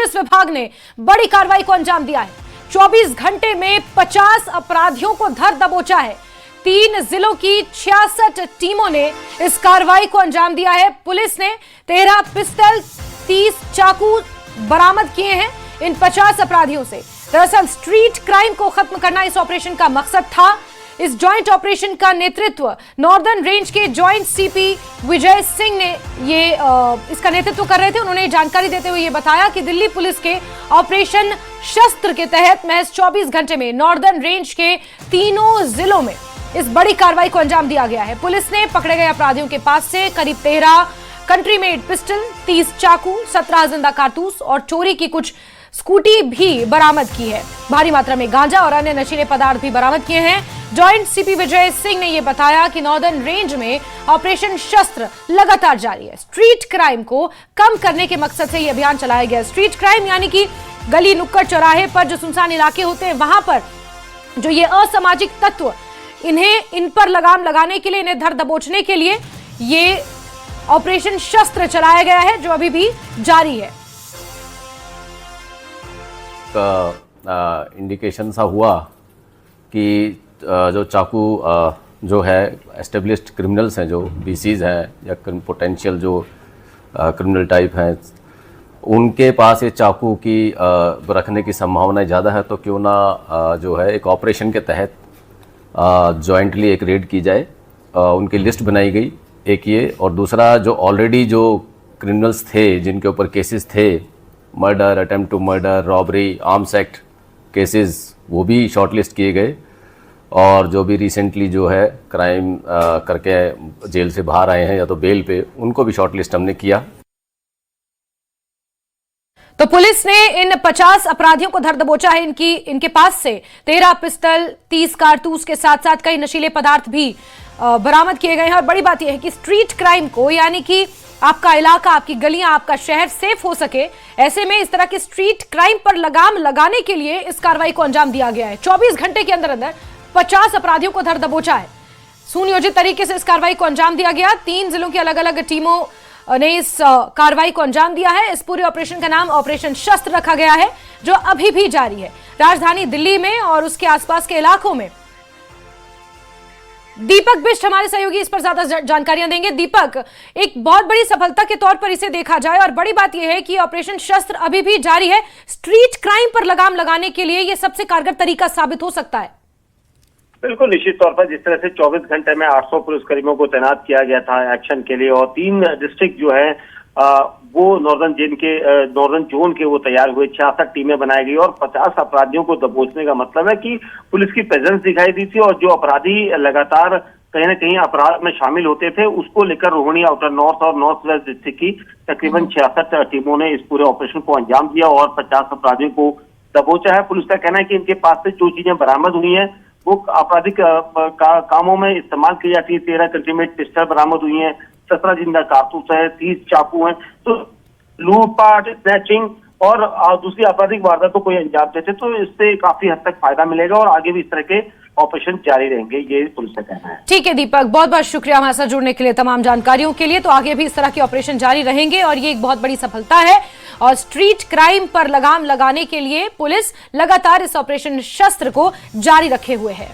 Police विभाग ने बड़ी कार्रवाई को अंजाम दिया है। 24 घंटे में 50 अपराधियों को धर दबोचा है। 3 जिलों की 66 टीमों ने इस कार्रवाई को अंजाम दिया है। पुलिस ने 13 पिस्टल, 30 चाकू बरामद किए हैं इन 50 अपराधियों से। दरअसल स्ट्रीट क्राइम को खत्म करना इस ऑपरेशन का मकसद था। इस जॉइंट ऑपरेशन का नेतृत्व नॉर्दर्न रेंज के जॉइंट सीपी विजय सिंह ने इसका नेतृत्व कर रहे थे। उन्होंने जानकारी देते हुए ये बताया कि दिल्ली पुलिस के ऑपरेशन शस्त्र के तहत महज 24 घंटे में नॉर्दर्न रेंज के तीनों जिलों में इस बड़ी कार्रवाई को अंजाम दिया गया है। पुलिस ने पकड़े गए अपराधियों के पास से करीब 13 कंट्री मेड पिस्टल, 30 चाकू, 17 जिंदा कारतूस और चोरी की कुछ स्कूटी भी बरामद की है। भारी मात्रा में गांजा और अन्य नशीले पदार्थ भी बरामद किए हैं। जॉइंट सीपी विजय सिंह ने यह बताया कि नॉर्दर्न रेंज में ऑपरेशन शस्त्र लगातार जारी है। स्ट्रीट क्राइम को कम करने के मकसद से यह अभियान चलाया गया। स्ट्रीट क्राइम यानी कि गली नुक्कड़ चौराहे पर जो सुनसान इलाके होते हैं, वहां पर जो ये असामाजिक तत्व इन पर लगाम लगाने के लिए, इन्हें धर दबोचने के लिए ये ऑपरेशन शस्त्र चलाया गया है, जो अभी भी जारी है। इंडिकेशन सा हुआ कि जो चाकू जो है एस्टेब्लिश्ड क्रिमिनल्स हैं, जो बीसीज हैं या पोटेंशियल जो क्रिमिनल टाइप हैं, उनके पास ये चाकू की रखने की संभावना ज़्यादा है। तो क्यों ना जो है एक ऑपरेशन के तहत जॉइंटली एक रेड की जाए। उनकी लिस्ट बनाई गई, एक ये, और दूसरा जो ऑलरेडी जो क्रिमिनल्स थे जिनके ऊपर केसेस थे, murder, attempt to murder, robbery, arms act cases, वो भी शॉर्टलिस्ट किए गए। और जो भी रिसेंटली जो है क्राइम करके जेल से बाहर आए हैं या तो बेल पे, उनको भी शॉर्टलिस्ट हमने किया। तो पुलिस ने इन 50 अपराधियों को धर दबोचा है। इनके पास से 13 पिस्टल, 30 कारतूस के साथ साथ कई नशीले पदार्थ भी बरामद किए गए हैं। और बड़ी बात यह है कि स्ट्रीट क्राइम को, यानी कि आपका इलाका, आपकी गलियां, आपका शहर सेफ हो सके, ऐसे में इस तरह के स्ट्रीट क्राइम पर लगाम लगाने के लिए इस कार्रवाई को अंजाम दिया गया है। 24 घंटे के अंदर अंदर 50 अपराधियों को धर दबोचा है। सुनियोजित तरीके से इस कार्रवाई को अंजाम दिया गया। 3 जिलों की अलग अलग टीमों ने इस कार्रवाई को अंजाम दिया है। इस पूरे ऑपरेशन का नाम ऑपरेशन शस्त्र रखा गया है, जो अभी भी जारी है। राजधानी दिल्ली में और उसके आसपास के इलाकों में दीपक बिष्ट हमारे सहयोगी इस पर ज्यादा जानकारियां देंगे। दीपक, एक बहुत बड़ी सफलता के तौर पर इसे देखा जाए, और बड़ी बात यह है कि ऑपरेशन शस्त्र अभी भी जारी है। स्ट्रीट क्राइम पर लगाम लगाने के लिए यह सबसे कारगर तरीका साबित हो सकता है। बिल्कुल, निश्चित तौर पर जिस तरह से 24 घंटे में 800 पुलिसकर्मियों को तैनात किया गया था एक्शन के लिए, और 3 डिस्ट्रिक्ट जो है वो नॉर्दर्न जोन के वो तैयार हुए, 66 टीमें बनाई गई और 50 अपराधियों को दबोचने का मतलब है कि पुलिस की प्रेजेंस दिखाई दी थी। और जो अपराधी लगातार कहीं ना कहीं अपराध में शामिल होते थे, उसको लेकर रोहिणी, आउटर नॉर्थ और नॉर्थ वेस्ट डिस्ट्रिक्ट की तकरीबन 66 टीमों ने इस पूरे ऑपरेशन को अंजाम दिया और 50 अपराधियों को दबोचा है। पुलिस का कहना है कि इनके पास से जो चीजें बरामद हुई हैं वो आपराधिक कामों में इस्तेमाल की जाती है। 13 कंट्रीमेड पिस्टल बरामद हुई हैं, 17 जिंदा कारतूस है, 30 चाकू हैं। तो लूटपाट, स्नैचिंग और दूसरी आपराधिक वारदातों को अंजाम देते, तो इससे काफी हद तक फायदा मिलेगा और आगे भी इस तरह के ऑपरेशन जारी रहेंगे, ये पुलिस का कहना है। ठीक है दीपक, बहुत बहुत शुक्रिया हमारे साथ जुड़ने के लिए, तमाम जानकारियों के लिए। तो आगे भी इस तरह के ऑपरेशन जारी रहेंगे और ये एक बहुत बड़ी सफलता है। और स्ट्रीट क्राइम पर लगाम लगाने के लिए पुलिस लगातार इस ऑपरेशन शस्त्र को जारी रखे हुए है।